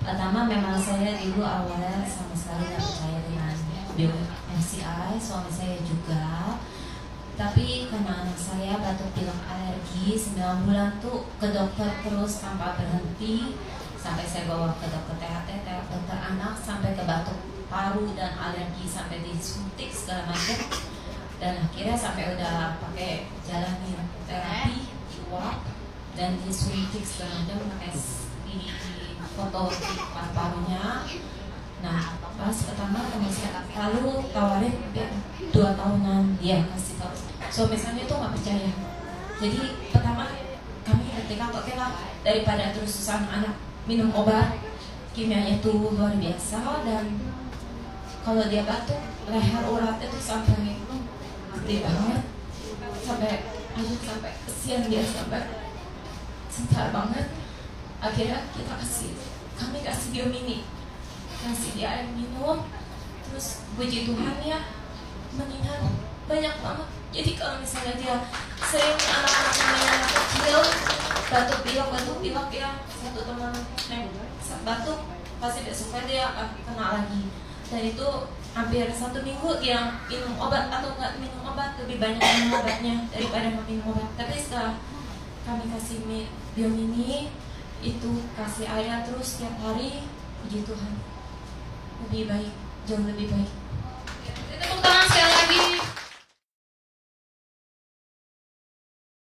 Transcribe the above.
Pertama memang saya dulu awalnya sama sekali nggak percaya dengan bio MCI, suami saya juga. Tapi karena anak saya batuk pilek alergi 9 bulan tuh ke dokter terus tanpa berhenti, sampai saya bawa ke dokter THT, dokter anak, sampai ke batuk paru dan alergi, sampai disuntik segala macam. Dan akhirnya sampai udah pakai jalanin terapi, uap, dan disuntik segala macam, pakai di foto di paru-parunya. Nah, pas pertama teman saya lalu tawarin 2 tahunan, dia kasih tahu. Suami saya itu nggak percaya. Jadi pertama kami ketika oke lah, daripada terus-terusan anak minum obat kimianya itu luar biasa, dan kalau dia batuk leher uratnya tuh sampai gede banget, sampai aduh sampai kesian dia, sampai sebentar banget. Akhirnya kami kasih Biomini, kasih dia air minum, terus puji Tuhan ya meninggal banyak banget. Jadi kalau misalnya dia sering anak-anak yang kecil batuk pilek ya, satu teman batuk pasti besoknya dia akan kena lagi. Dan itu hampir 1 minggu dia minum obat atau nggak minum obat, lebih banyak minum obatnya daripada nggak minum obat. Tapi setelah kami kasih Biomini itu, kasih air terus setiap hari, puji Tuhan lebih baik, jauh lebih baik.